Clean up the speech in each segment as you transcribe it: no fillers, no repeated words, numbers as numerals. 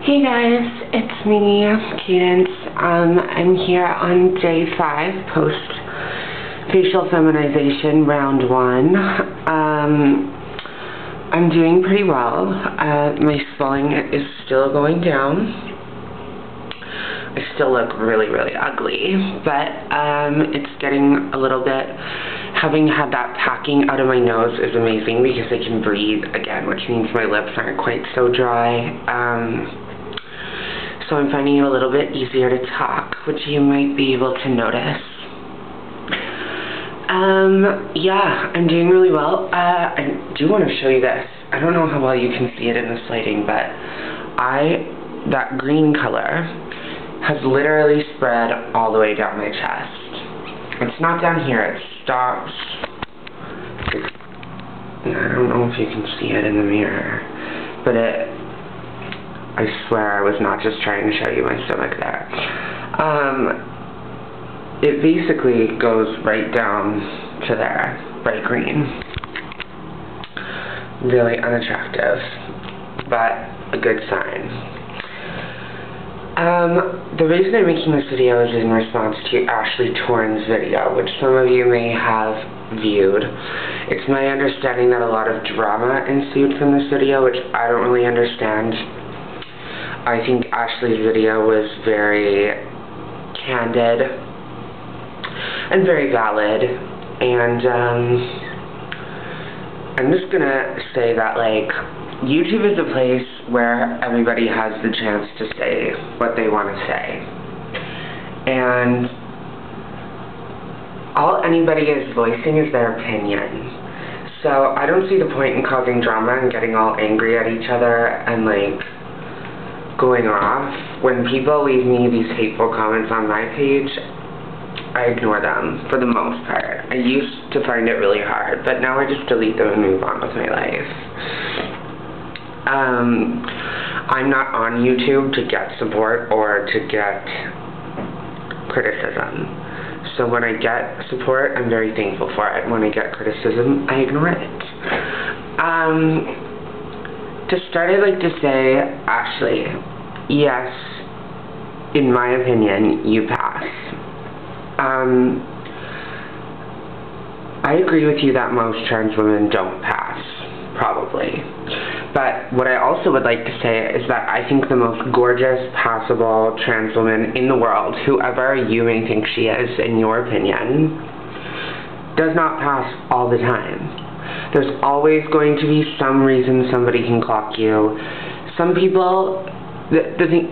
Hey guys, it's me, Cadence. I'm here on day 5, post-facial feminization, round 1. I'm doing pretty well. My swelling is still going down. I still look really, really ugly, but it's getting a little bit. Having had that packing out of my nose is amazing because I can breathe again, which means my lips aren't quite so dry. So I'm finding it a little bit easier to talk, which you might be able to notice. Yeah, I'm doing really well. I do want to show you this. I don't know how well you can see it in this lighting, but that green color has literally spread all the way down my chest. It's not down here, it stops. I don't know if you can see it in the mirror, but I swear I was not just trying to show you my stomach there. It basically goes right down to there, bright green. Really unattractive, but a good sign. The reason I'm making this video is in response to AshleeTorin's video, which some of you may have viewed. It's my understanding that a lot of drama ensued from this video, which I don't really understand. I think Ashlee's video was very candid and very valid, and I'm just gonna say that, like, YouTube is a place where everybody has the chance to say what they want to say, and all anybody is voicing is their opinion. So I don't see the point in causing drama and getting all angry at each other and, like, going off. When people leave me these hateful comments on my page, I ignore them for the most part. I used to find it really hard, but now I just delete them and move on with my life. I'm not on YouTube to get support or to get criticism. So when I get support, I'm very thankful for it. When I get criticism, I ignore it. To start, I'd like to say, Ashlee, yes, in my opinion, you pass. I agree with you that most trans women don't pass, probably. But what I also would like to say is that I think the most gorgeous, passable trans woman in the world, whoever you may think she is, in your opinion, does not pass all the time. There's always going to be some reason somebody can clock you. Some people,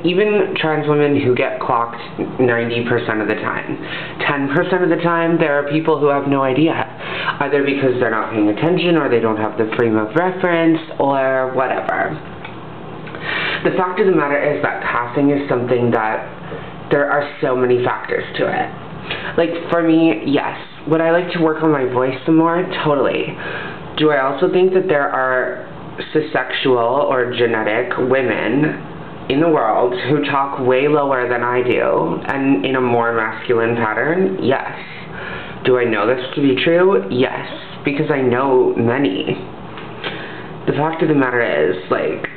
even trans women who get clocked 90% of the time, 10% of the time, there are people who have no idea. Either because they're not paying attention, or they don't have the frame of reference, or whatever. The fact of the matter is that passing is something that there are so many factors to it. Like, for me, yes. Would I like to work on my voice some more? Totally. Do I also think that there are cissexual or genetic women in the world who talk way lower than I do and in a more masculine pattern? Yes. Do I know this to be true? Yes, because I know many. The fact of the matter is, like,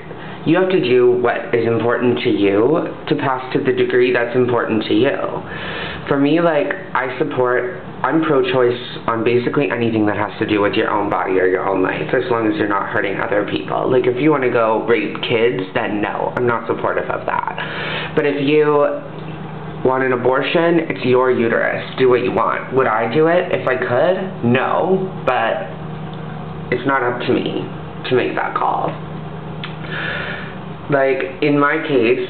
you have to do what is important to you to pass to the degree that's important to you. For me, like, I'm pro-choice on basically anything that has to do with your own body or your own life, as long as you're not hurting other people. Like, if you want to go rape kids, then no, I'm not supportive of that. But if you want an abortion, it's your uterus. Do what you want. Would I do it if I could? No, but it's not up to me to make that call. Like, in my case,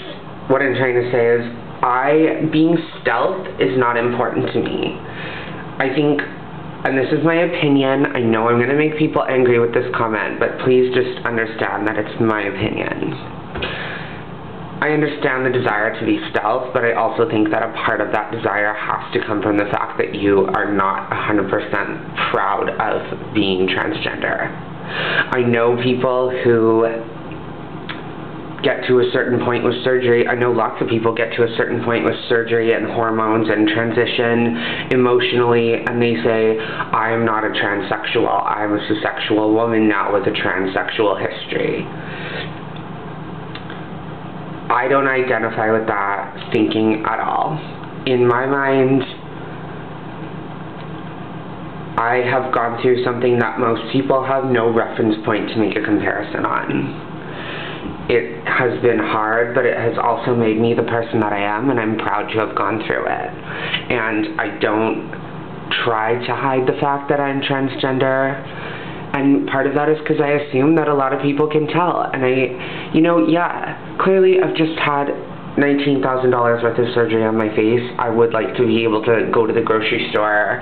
what I'm trying to say is, being stealth is not important to me. I think, and this is my opinion, I know I'm going to make people angry with this comment, but please just understand that it's my opinion. I understand the desire to be stealth, but I also think that a part of that desire has to come from the fact that you are not 100% proud of being transgender. I know people who get to a certain point with surgery. I know lots of people get to a certain point with surgery and hormones and transition emotionally, and they say, I am not a transsexual, I am a cissexual woman now with a transsexual history. I don't identify with that thinking at all. In my mind, I have gone through something that most people have no reference point to make a comparison on. It has been hard, but it has also made me the person that I am, and I'm proud to have gone through it. And I don't try to hide the fact that I'm transgender, and part of that is because I assume that a lot of people can tell. And clearly I've just had $19,000 worth of surgery on my face. I would like to be able to go to the grocery store,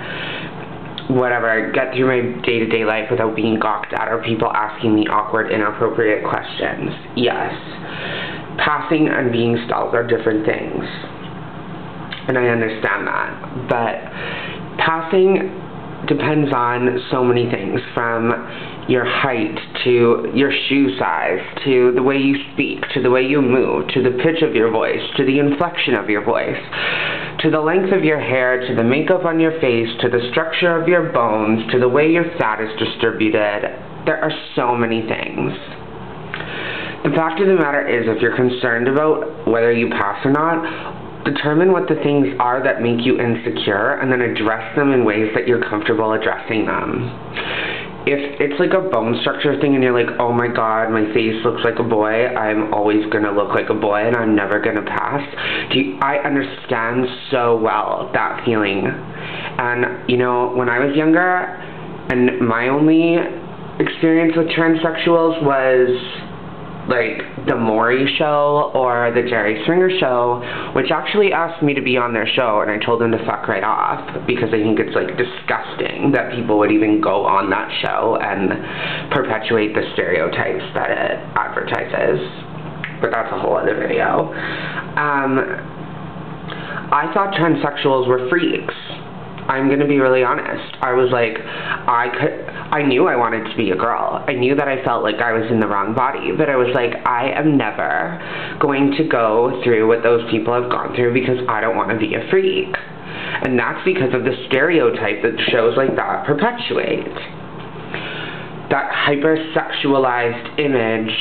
whatever, get through my day-to-day life without being gawked at or people asking me awkward, inappropriate questions. Yes. Passing and being stalled are different things. And I understand that. But passing depends on so many things, from your height, to your shoe size, to the way you speak, to the way you move, to the pitch of your voice, to the inflection of your voice, to the length of your hair, to the makeup on your face, to the structure of your bones, to the way your fat is distributed. There are so many things. The fact of the matter is, if you're concerned about whether you pass or not, determine what the things are that make you insecure, and then address them in ways that you're comfortable addressing them. If it's like a bone structure thing and you're like, oh my god, my face looks like a boy, I'm always gonna look like a boy and I'm never gonna pass. I understand so well that feeling. And, when I was younger, and my only experience with transsexuals was like the Maury show or the Jerry Springer show, which actually asked me to be on their show, and I told them to fuck right off, because I think it's like disgusting that people would even go on that show and perpetuate the stereotypes that it advertises. But that's a whole other video. I thought transsexuals were freaks. I'm gonna be really honest. I was like, I knew I wanted to be a girl. I knew that I felt like I was in the wrong body, but I was like, I am never going to go through what those people have gone through, because I don't want to be a freak. And that's because of the stereotype that shows like that perpetuate. That hypersexualized image,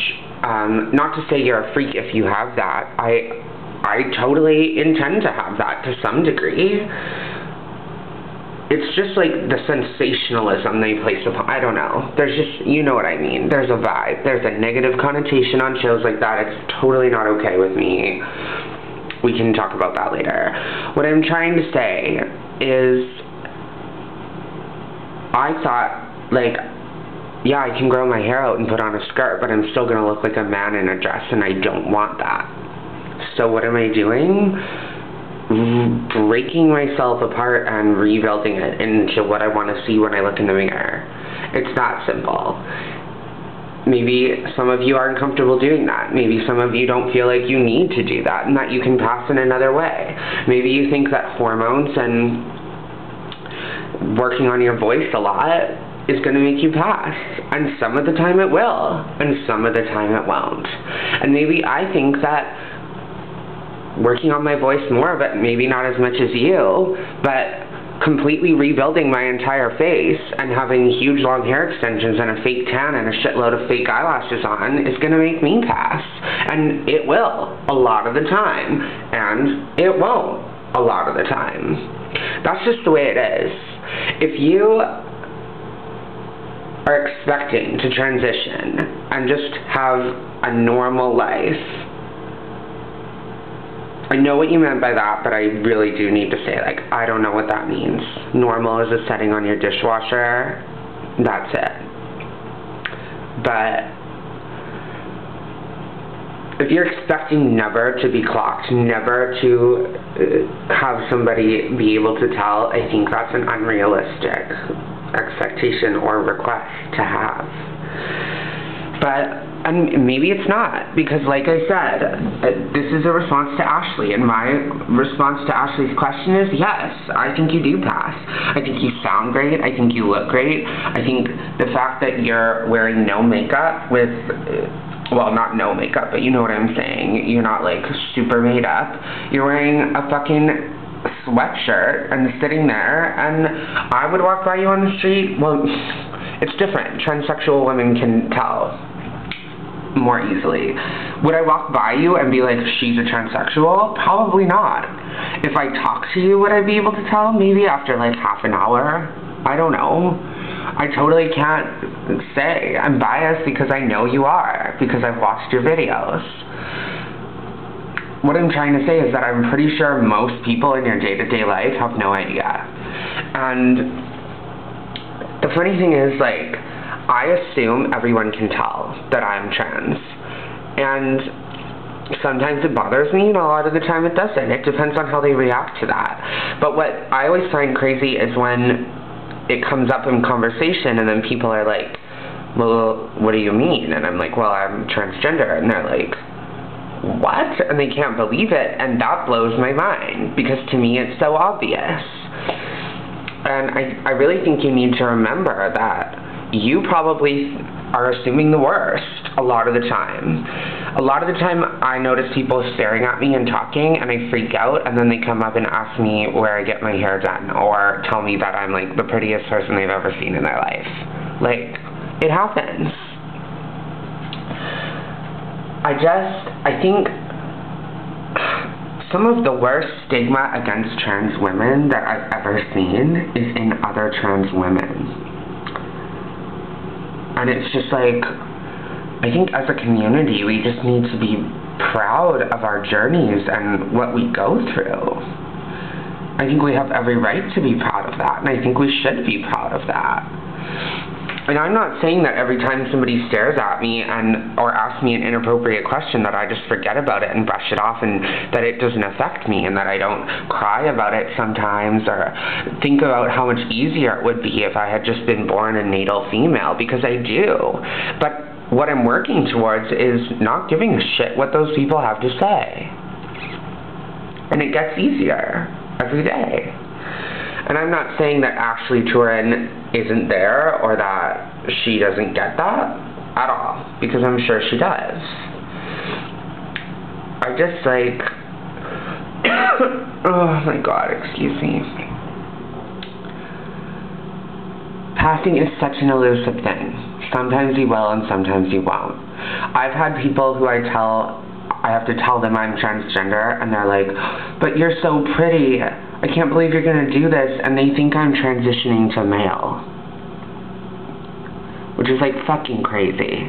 not to say you're a freak if you have that. I totally intend to have that to some degree. It's just like the sensationalism they place upon, I don't know. There's just, you know what I mean. There's a vibe. There's a negative connotation on shows like that. It's totally not okay with me. We can talk about that later. What I'm trying to say is, I thought, like, yeah, I can grow my hair out and put on a skirt, but I'm still gonna look like a man in a dress, and I don't want that. So what am I doing? Breaking myself apart and rebuilding it into what I want to see when I look in the mirror. It's that simple. Maybe some of you aren't comfortable doing that. Maybe some of you don't feel like you need to do that, and that you can pass in another way. Maybe you think that hormones and working on your voice a lot is going to make you pass. And some of the time it will, and some of the time it won't. And maybe I think that working on my voice more, but maybe not as much as you, but completely rebuilding my entire face and having huge long hair extensions and a fake tan and a shitload of fake eyelashes on is going to make me pass. And it will, a lot of the time. And it won't, a lot of the time. That's just the way it is. If you are expecting to transition and just have a normal life, I know what you meant by that, but I really do need to say, like, I don't know what that means. Normal is a setting on your dishwasher. That's it. But if you're expecting never to be clocked, never to have somebody be able to tell, I think that's an unrealistic expectation or request to have. And maybe it's not, because like I said, this is a response to Ashlee, and my response to Ashlee's question is, yes, I think you do pass. I think you sound great, I think you look great, I think the fact that you're wearing no makeup with, well, not no makeup, but you know what I'm saying, you're not like super made up, you're wearing a fucking sweatshirt and sitting there, and I would walk by you on the street, well, it's different, transsexual women can tell. more easily. Would I walk by you and be like, she's a transsexual? Probably not. If I talk to you, would I be able to tell? Maybe after like half an hour. I don't know. I totally can't say. I'm biased because I know you are, because I've watched your videos. What I'm trying to say is that I'm pretty sure most people in your day-to-day life have no idea. And the funny thing is, like, I assume everyone can tell that I'm trans. And sometimes it bothers me, and a lot of the time it doesn't. It depends on how they react to that. But what I always find crazy is when it comes up in conversation and then people are like, well, what do you mean? And I'm like, well, I'm transgender. And they're like, what? And they can't believe it, and that blows my mind, because to me it's so obvious. And I really think you need to remember that you probably are assuming the worst a lot of the time. A lot of the time I notice people staring at me and talking, and I freak out, and then they come up and ask me where I get my hair done, or tell me that I'm like the prettiest person they've ever seen in their life. Like, it happens. I think some of the worst stigma against trans women that I've ever seen is in other trans women. And it's just like, I think as a community, we just need to be proud of our journeys and what we go through. I think we have every right to be proud of that, and I think we should be proud of that. And I'm not saying that every time somebody stares at me or asks me an inappropriate question that I just forget about it and brush it off, and that it doesn't affect me, and that I don't cry about it sometimes or think about how much easier it would be if I had just been born a natal female, because I do. But what I'm working towards is not giving a shit what those people have to say. And it gets easier every day. And I'm not saying that AshleeTorin isn't there, or that she doesn't get that at all, because I'm sure she does. I just like, oh my god, excuse me. Passing is such an elusive thing. Sometimes you will and sometimes you won't. I've had people who I have to tell them I'm transgender, and they're like, but you're so pretty. I can't believe you're gonna do this, and they think I'm transitioning to male. Which is like fucking crazy.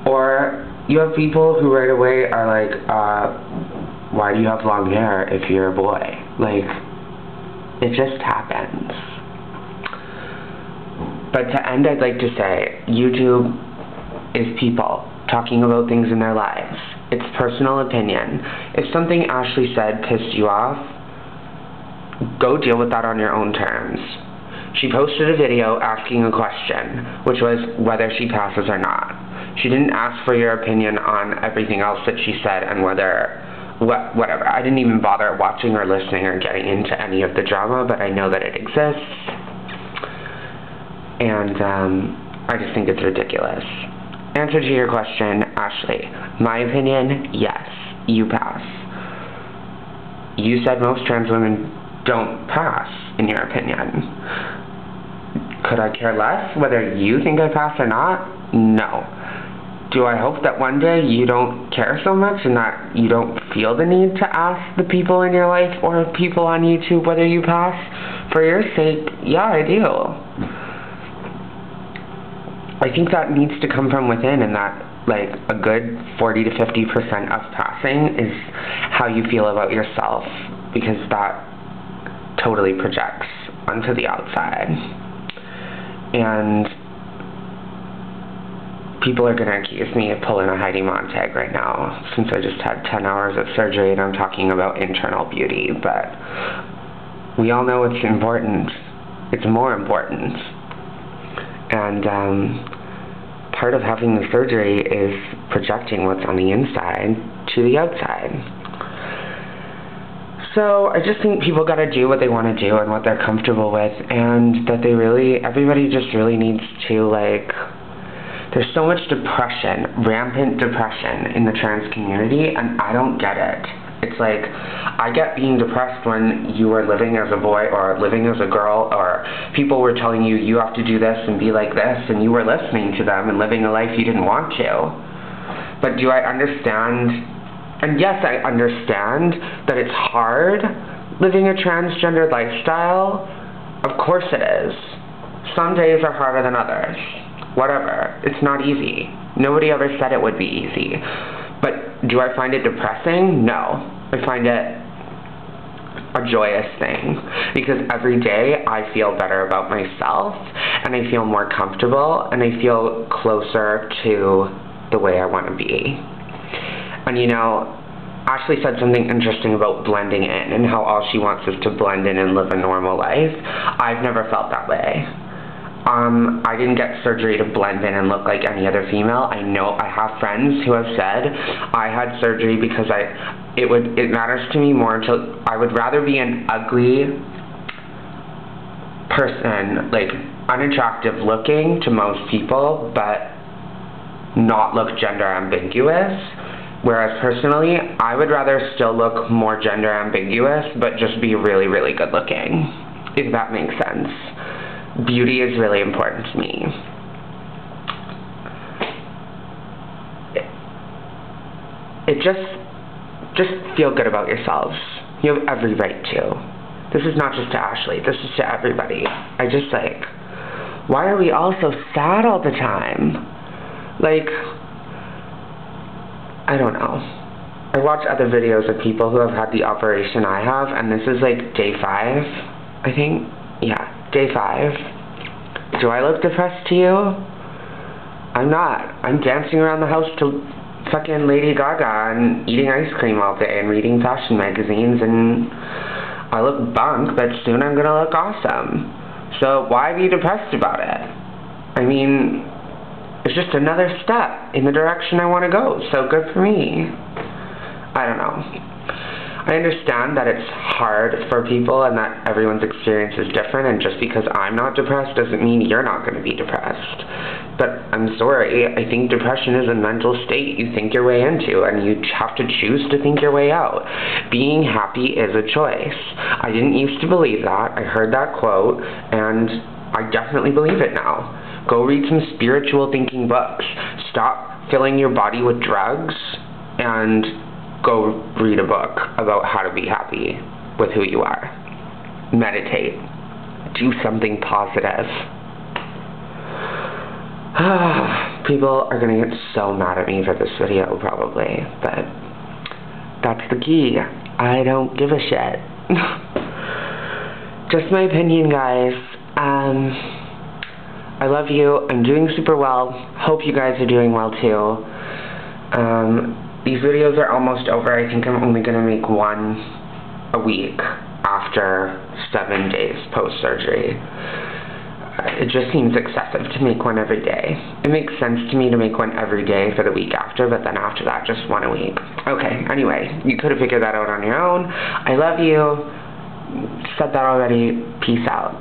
Or you have people who right away are like, why do you have long hair if you're a boy? Like, it just happens. But to end, I'd like to say, YouTube is people talking about things in their lives. It's personal opinion. If something Ashlee said pissed you off, go deal with that on your own terms. She posted a video asking a question, which was whether she passes or not. She didn't ask for your opinion on everything else that she said and whether, whatever. I didn't even bother watching or listening or getting into any of the drama, but I know that it exists. And I just think it's ridiculous. Answer to your question, Ashlee. My opinion, yes, you pass. You said most trans women don't pass, in your opinion. Could I care less whether you think I pass or not? No. Do I hope that one day you don't care so much and that you don't feel the need to ask the people in your life or people on YouTube whether you pass? For your sake, yeah, I do. I think that needs to come from within, and that like a good 40 to 50% of passing is how you feel about yourself, because that totally projects onto the outside. And people are going to accuse me of pulling a Heidi Montag right now, since I just had 10 hours of surgery and I'm talking about internal beauty, but we all know it's important. It's more important. And part of having the surgery is projecting what's on the inside to the outside. So I just think people gotta do what they want to do and what they're comfortable with, and that everybody just really needs to, like, there's so much depression, rampant depression in the trans community, and I don't get it. It's it's like, I get being depressed when you were living as a boy or living as a girl, or people were telling you, you have to do this and be like this, and you were listening to them and living a life you didn't want to. But do I understand, and yes, I understand that it's hard living a transgender lifestyle. Of course it is. Some days are harder than others. Whatever. It's not easy. Nobody ever said it would be easy. But do I find it depressing? No. I find it a joyous thing. Because every day I feel better about myself, and I feel more comfortable, and I feel closer to the way I want to be. And you know, Ashlee said something interesting about blending in and how all she wants is to blend in and live a normal life. I've never felt that way. I didn't get surgery to blend in and look like any other female. I know I have friends who have said I had surgery because it matters to me more until I would rather be an ugly person, like unattractive looking to most people, but not look gender ambiguous. Whereas personally, I would rather still look more gender ambiguous, but just be really, really good looking, if that makes sense. Beauty is really important to me. It just feel good about yourselves. You have every right to. This is not just to Ashlee, this is to everybody. I just like, why are we all so sad all the time? Like, I don't know. I watch other videos of people who have had the operation I have, and this is like day 5, I think. Yeah, day 5. Do I look depressed to you? I'm not. I'm dancing around the house to fucking Lady Gaga and eating ice cream all day and reading fashion magazines, and I look bunk, but soon I'm gonna look awesome. So why be depressed about it? I mean, it's just another step in the direction I want to go, so good for me. I don't know. I understand that it's hard for people and that everyone's experience is different, and just because I'm not depressed doesn't mean you're not going to be depressed. But I'm sorry, I think depression is a mental state you think your way into, and you have to choose to think your way out. Being happy is a choice. I didn't used to believe that. I heard that quote, and I definitely believe it now. Go read some spiritual thinking books. Stop filling your body with drugs, and go read a book about how to be happy with who you are. Meditate. Do something positive. People are gonna get so mad at me for this video, probably, but that's the key. I don't give a shit. Just my opinion, guys. I love you. I'm doing super well. Hope you guys are doing well too. These videos are almost over. I think I'm only going to make one a week after 7 days post-surgery. It just seems excessive to make one every day. It makes sense to me to make one every day for the week after, but then after that, just one a week. Okay, anyway, you could have figured that out on your own. I love you. Said that already. Peace out.